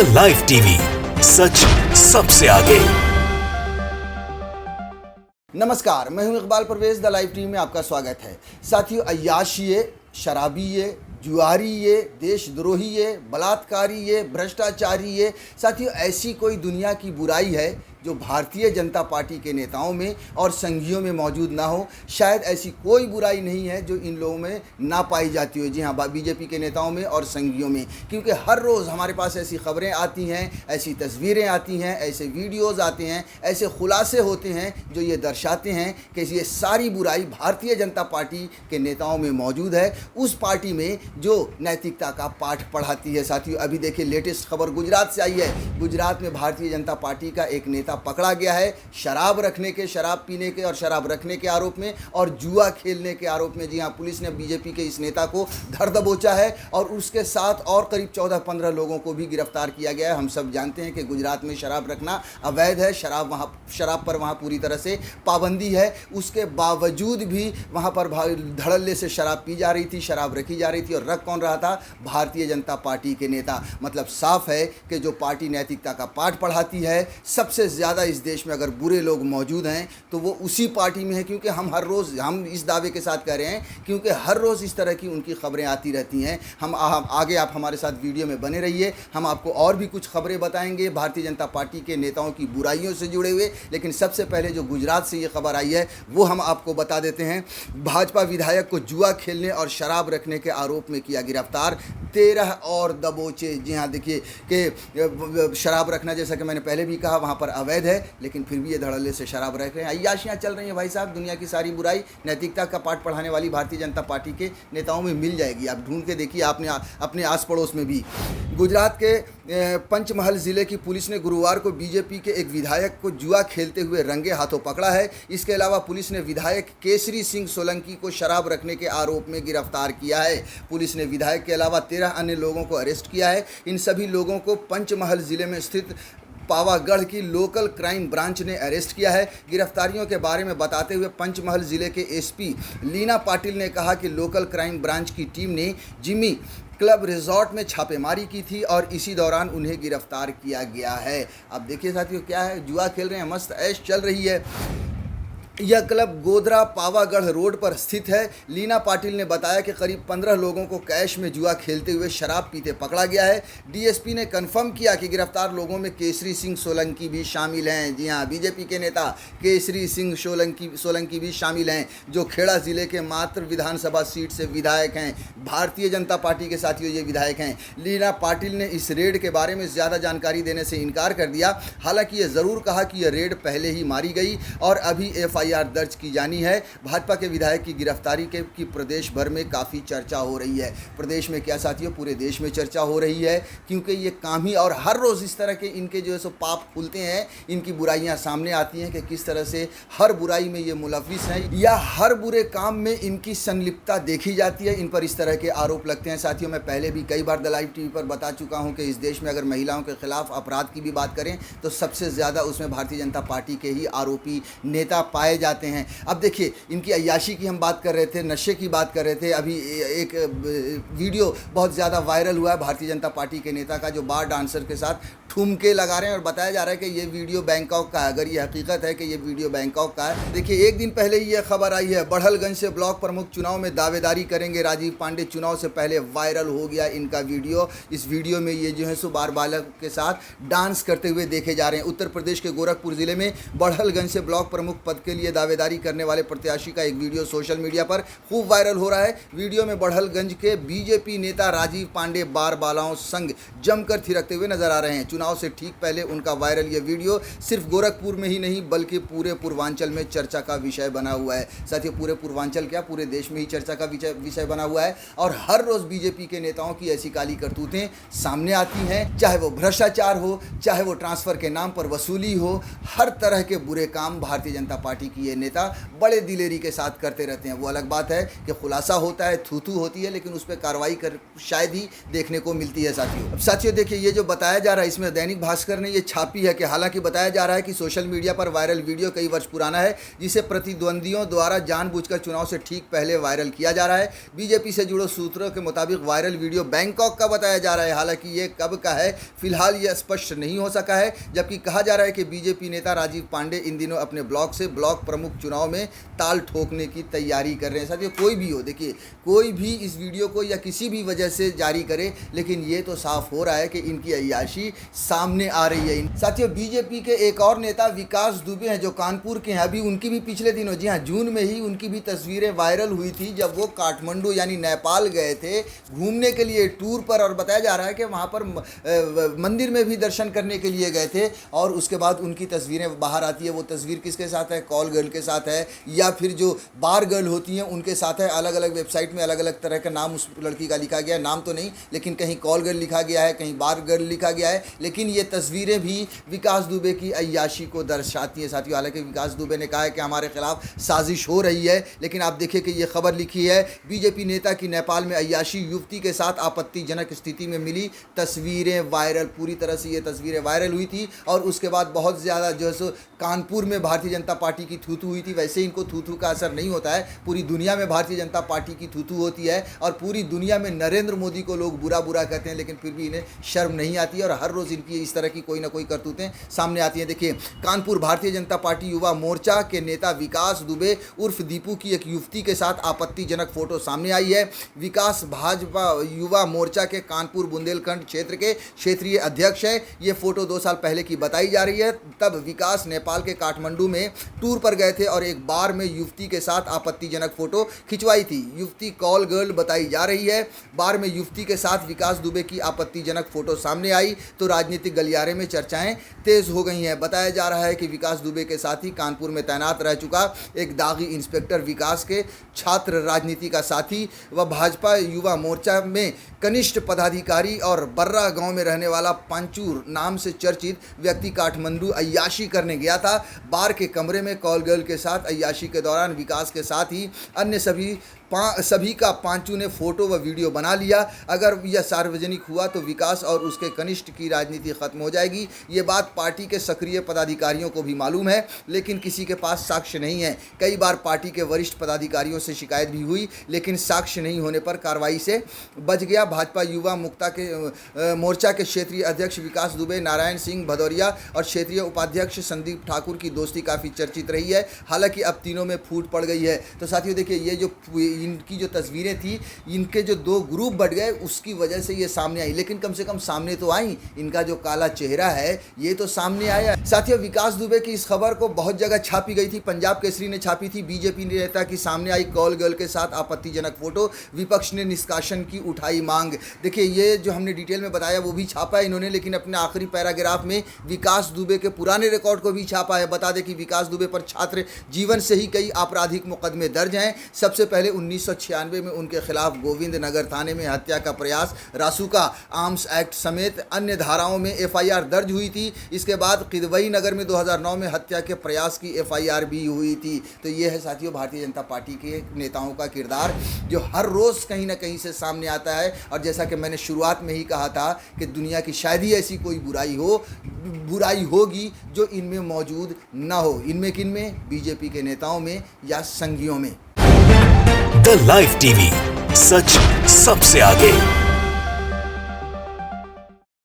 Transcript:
The live TV, सच सबसे आगे। नमस्कार, मैं हूं Iqbal Parvez. The live TV में आपका स्वागत है। साथियों, अय्याशी ये, शराबी ये, जुआरी ये, देशद्रोही ये, बलात्कारी ये, भ्रष्टाचारी ये, साथियों ऐसी कोई दुनिया की बुराई है जो भारतीय जनता पार्टी के नेताओं में और संघियों में मौजूद ना हो। शायद ऐसी कोई बुराई नहीं है जो इन लोगों में ना पाई जाती हो। जी हाँ, बीजेपी के नेताओं में और संघियों में, क्योंकि हर रोज़ हमारे पास ऐसी खबरें आती हैं, ऐसी तस्वीरें आती हैं, ऐसे वीडियोज़ आते हैं, ऐसे खुलासे होते हैं जो ये दर्शाते हैं कि ये सारी बुराई भारतीय जनता पार्टी के नेताओं में मौजूद है, उस पार्टी में जो नैतिकता का पाठ पढ़ाती है। साथियों, अभी देखिए लेटेस्ट खबर गुजरात से आई है। गुजरात में भारतीय जनता पार्टी का एक नेता पकड़ा गया है शराब रखने के, शराब पीने के और शराब रखने के आरोप में और जुआ खेलने के आरोप में। जी हाँ, पुलिस ने बीजेपी के इस नेता को धर दबोचा है और उसके साथ और करीब 14-15 लोगों को भी गिरफ्तार किया गया है। हम सब जानते हैं कि गुजरात में शराब रखना अवैध है, शराब पर वहाँ पूरी तरह से पाबंदी है। उसके बावजूद भी वहाँ पर धड़ल्ले से शराब पी जा रही थी, शराब रखी जा रही थी और रख कौन रहा था? भारतीय जनता पार्टी के नेता। मतलब साफ है कि जो पार्टी नैतिकता का पाठ पढ़ाती है, सबसे ज़्यादा इस देश में अगर बुरे लोग मौजूद हैं तो वो उसी पार्टी में है। क्योंकि हम हर रोज़, हम इस दावे के साथ कह रहे हैं क्योंकि हर रोज़ इस तरह की उनकी खबरें आती रहती हैं। हम आगे आप हमारे साथ वीडियो में बने रहिए, हम आपको और भी कुछ खबरें बताएंगे भारतीय जनता पार्टी के नेताओं की बुराइयों से जुड़े हुए। लेकिन सबसे पहले जो गुजरात से ये खबर आई है वो हम आपको बता देते हैं। भाजपा विधायक को जुआ खेलने और शराब रखने के आरोप में किया गिरफ्तार, 13 और दबोचे। जी हाँ, देखिए कि शराब रखना, जैसा कि मैंने पहले भी कहा, वहाँ पर अवैध है, लेकिन फिर भी ये धड़ल्ले से शराब रख रहे हैं। अय्याशियाँ चल रही हैं भाई साहब। दुनिया की सारी बुराई नैतिकता का पाठ पढ़ाने वाली भारतीय जनता पार्टी के नेताओं में मिल जाएगी। आप ढूंढ के देखिए, आपने अपने आस पड़ोस में भी। गुजरात के पंचमहल ज़िले की पुलिस ने गुरुवार को बीजेपी के एक विधायक को जुआ खेलते हुए रंगे हाथों पकड़ा है। इसके अलावा पुलिस ने विधायक केसरी सिंह सोलंकी को शराब रखने के आरोप में गिरफ्तार किया है। पुलिस ने विधायक के अलावा 13 अन्य लोगों को अरेस्ट किया है। इन सभी लोगों को पंचमहल ज़िले में स्थित पावागढ़ की लोकल क्राइम ब्रांच ने अरेस्ट किया है। गिरफ्तारियों के बारे में बताते हुए पंचमहल जिले के एसपी लीना पाटिल ने कहा कि लोकल क्राइम ब्रांच की टीम ने जिमी क्लब रिजॉर्ट में छापेमारी की थी और इसी दौरान उन्हें गिरफ्तार किया गया है। अब देखिए साथियों, क्या है, जुआ खेल रहे हैं, मस्त ऐश चल रही है। यह क्लब गोधरा पावागढ़ रोड पर स्थित है। लीना पाटिल ने बताया कि करीब 15 लोगों को कैश में जुआ खेलते हुए शराब पीते पकड़ा गया है। डीएसपी ने कंफर्म किया कि गिरफ्तार लोगों में केसरी सिंह सोलंकी भी शामिल हैं। जी हाँ, बीजेपी के नेता केसरी सिंह सोलंकी भी शामिल हैं, जो खेड़ा जिले के मात्र विधानसभा सीट से विधायक हैं। भारतीय जनता पार्टी के साथियों ये विधायक हैं। लीना पाटिल ने इस रेड के बारे में ज़्यादा जानकारी देने से इनकार कर दिया। हालांकि ये ज़रूर कहा कि यह रेड पहले ही मारी गई और अभी एफआईआर दर्ज की जानी है। भाजपा के विधायक की गिरफ्तारी की प्रदेश भर में काफ़ी चर्चा हो रही है। प्रदेश में क्या साथियों, पूरे देश में चर्चा हो रही है, क्योंकि ये काम ही, और हर रोज़ इस तरह के इनके जो है सो पाप खुलते हैं, इनकी बुराइयां सामने आती हैं कि किस तरह से हर बुराई में ये मुलविस हैं या हर बुरे काम में इनकी संलिप्तता देखी जाती है। इन पर इस तरह के आरोप लगते हैं। साथियों, मैं पहले भी कई बार द लाइव टीवी पर बता चुका हूँ कि इस देश में अगर महिलाओं के खिलाफ अपराध की भी बात करें तो सबसे ज़्यादा उसमें भारतीय जनता पार्टी के ही आरोपी नेता पाए जाते हैं। अब देखिए, इनकी अय्याशी की हम बात कर रहे थे, नशे की बात कर रहे थे। अभी एक वीडियो बहुत ज़्यादा वायरल हुआ है भारतीय जनता पार्टी के नेता का, जो बार डांसर के साथ ठुमके लगा रहे हैं और बताया जा रहा है कि ये वीडियो बैंकॉक का है। अगर ये हकीकत है कि ये वीडियो बैंकॉक का है, देखिए एक दिन पहले ही ये खबर आई है, बढ़लगंज से ब्लॉक प्रमुख चुनाव में दावेदारी करेंगे राजीव पांडे। चुनाव से पहले वायरल हो गया इनका वीडियो। इस वीडियो में ये जो है सो बार बालक के साथ डांस करते हुए देखे जा रहे हैं। उत्तर प्रदेश के गोरखपुर जिले में बढ़लगंज से ब्लॉक प्रमुख पद के लिए दावेदारी करने वाले प्रत्याशी का एक वीडियो सोशल मीडिया पर खूब वायरल हो रहा है। वीडियो में बढ़लगंज के बीजेपी नेता राजीव पांडे बार बालाओं संग जमकर थिरकते हुए नजर आ रहे हैं। चुनाव से ठीक पहले उनका वायरल ये वीडियो सिर्फ गोरखपुर में ही नहीं बल्कि पूरे पूर्वांचल में चर्चा का विषय बना हुआ है। साथियों, पूरे पूर्वांचल क्या, पूरे देश में ही चर्चा का विषय बना हुआ है और हर रोज बीजेपी के नेताओं की ऐसी काली करतूतें सामने आती हैं, चाहे वो भ्रष्टाचार हो, चाहे वो ट्रांसफर के नाम पर वसूली हो। हर तरह के बुरे काम भारतीय जनता पार्टी की ये नेता बड़े दिलेरी के साथ करते रहते हैं। वो अलग बात है कि खुलासा होता है, थू होती है, लेकिन उस पर कार्रवाई कर शायद ही देखने को मिलती है। साथियों, अब साथियों देखिए, ये जो बताया जा रहा है, इसमें दैनिक भास्कर ने ये छापी है कि हालांकि बताया जा रहा है कि सोशल मीडिया पर वायरल वीडियो कई वर्ष पुराना है, जिसे प्रतिद्वंदियों द्वारा जानबूझकर चुनाव से ठीक पहले वायरल किया जा रहा है। बीजेपी से जुड़े सूत्रों के मुताबिक वायरल वीडियो बैंकॉक का बताया जा रहा है। हालांकि ये कब का है फिलहाल ये स्पष्ट नहीं हो सका है, जबकि कहा जा रहा है कि बीजेपी नेता राजीव पांडे इन दिनों अपने ब्लॉक से ब्लॉक प्रमुख चुनाव में ताल ठोकने की तैयारी कर रहे हैं। साथियों, कोई भी हो, देखिए कोई भी इस वीडियो को या किसी भी वजह से जारी करे, लेकिन ये तो साफ हो रहा है कि इनकी अय्याशी सामने आ रही है। साथियों, बीजेपी के एक और नेता विकास दुबे हैं जो कानपुर के हैं। अभी उनकी भी पिछले दिनों, जी हाँ, जून में ही उनकी भी तस्वीरें वायरल हुई थी जब वो काठमांडू यानी नेपाल गए थे घूमने के लिए टूर पर, और बताया जा रहा है कि वहाँ पर मंदिर में भी दर्शन करने के लिए गए थे। और उसके बाद उनकी तस्वीरें बाहर आती है। वो तस्वीर किसके साथ है? कॉल गर्ल के साथ है, या फिर जो बार गर्ल होती हैं उनके साथ है। अलग अलग वेबसाइट में अलग अलग तरह का नाम उस लड़की का लिखा गया है, नाम तो नहीं, लेकिन कहीं कॉल गर्ल लिखा गया है, कहीं बार गर्ल लिखा गया है। लेकिन ये तस्वीरें भी विकास दुबे की अय्याशी को दर्शाती हैं। साथियों, हालांकि विकास दुबे ने कहा है कि हमारे खिलाफ साजिश हो रही है, लेकिन आप देखिए कि ये खबर लिखी है, बीजेपी नेता की नेपाल में अय्याशी, युवती के साथ आपत्तिजनक स्थिति में मिली तस्वीरें वायरल। पूरी तरह से ये तस्वीरें वायरल हुई थी और उसके बाद बहुत ज़्यादा जो है सो कानपुर में भारतीय जनता पार्टी की थू हुई थी। वैसे इनको थू का असर नहीं होता है, पूरी दुनिया में भारतीय जनता पार्टी की थू होती है और पूरी दुनिया में नरेंद्र मोदी को लोग बुरा कहते हैं, लेकिन फिर भी इन्हें शर्म नहीं आती है और हर रोज़ इनकी इस तरह की कोई ना कोई करतूतें सामने आती हैं। देखिए, कानपुर भारतीय जनता पार्टी युवा मोर्चा के नेता विकास दुबे उर्फ दीपू की एक युवती के साथ आपत्तिजनक फोटो सामने आई है। विकास भाजपा युवा मोर्चा के कानपुर बुंदेलखंड क्षेत्र के क्षेत्रीय अध्यक्ष है। ये फोटो 2 साल पहले की बताई जा रही है। तब विकास नेपाल के काठमांडू में टूर पर गए थे और एक बार में युवती के साथ आपत्तिजनक फोटो खिंचवाई थी। युवती कॉल गर्ल बताई जा रही है। बार में युवती के साथ विकास दुबे की आपत्तिजनक फोटो सामने आई तो राजनीतिक गलियारे में चर्चाएं तेज हो गई हैं। बताया जा रहा है कि विकास दुबे के साथ ही कानपुर में तैनात रह चुका एक दागी इंस्पेक्टर विकास के छात्र राजनीति का साथी व भाजपा युवा मोर्चा में कनिष्ठ पदाधिकारी और बर्रा गांव में रहने वाला पंचूर नाम से चर्चित व्यक्ति काठमांडू अय्याशी करने गया था। बार के कमरे में कॉल गर्ल के साथ अय्याशी के दौरान विकास के साथ ही अन्य सभी का पांचू ने फोटो व वीडियो बना लिया। अगर यह सार्वजनिक हुआ तो विकास और उसके कनिष्ठ की राजनीति खत्म हो जाएगी। ये बात पार्टी के सक्रिय पदाधिकारियों को भी मालूम है, लेकिन किसी के पास साक्ष्य नहीं है। कई बार पार्टी के वरिष्ठ पदाधिकारियों से शिकायत भी हुई, लेकिन साक्ष्य नहीं होने पर कार्रवाई से बच गया। भाजपा युवा मोर्चा के क्षेत्रीय अध्यक्ष विकास दुबे, नारायण सिंह भदौरिया और क्षेत्रीय उपाध्यक्ष संदीप ठाकुर की दोस्ती काफ़ी चर्चित रही है। हालांकि अब तीनों में फूट पड़ गई है। तो साथियों देखिए, ये जो इनकी जो तस्वीरें थी, इनके जो 2 ग्रुप बढ़ गए उसकी वजह से ये सामने आई, लेकिन कम से कम सामने तो आई। इनका जो काला चेहरा है ये तो सामने आया। साथियों, विकास दुबे की इस खबर को बहुत जगह छापी गई थी। पंजाब केसरी ने छापी थी। बीजेपी नेता की सामने आई कॉल गर्ल के साथ आपत्तिजनक फोटो। विपक्ष ने निष्कासन की उठाई मांग। देखिए, ये जो हमने डिटेल में बताया वो भी छापा है इन्होंने, लेकिन अपने आखिरी पैराग्राफ में विकास दुबे के पुराने रिकॉर्ड को भी छापा है। बता दें कि विकास दुबे पर छात्र जीवन से ही कई आपराधिक मुकदमे दर्ज हैं। सबसे पहले 1996 में उनके खिलाफ गोविंद नगर थाने में हत्या का प्रयास, रासुका आर्म्स एक्ट समेत अन्य धाराओं में एफआईआर दर्ज हुई थी। इसके बाद किदवई नगर में 2009 में हत्या के प्रयास की एफआईआर भी हुई थी। तो ये है साथियों भारतीय जनता पार्टी के नेताओं का किरदार, जो हर रोज़ कहीं ना कहीं से सामने आता है। और जैसा कि मैंने शुरुआत में ही कहा था कि दुनिया की शायद ही ऐसी कोई बुराई होगी जो इनमें मौजूद ना हो। इनमें किन में? बीजेपी के नेताओं में या संघियों में। द लाइव टीवी, सच सबसे आगे।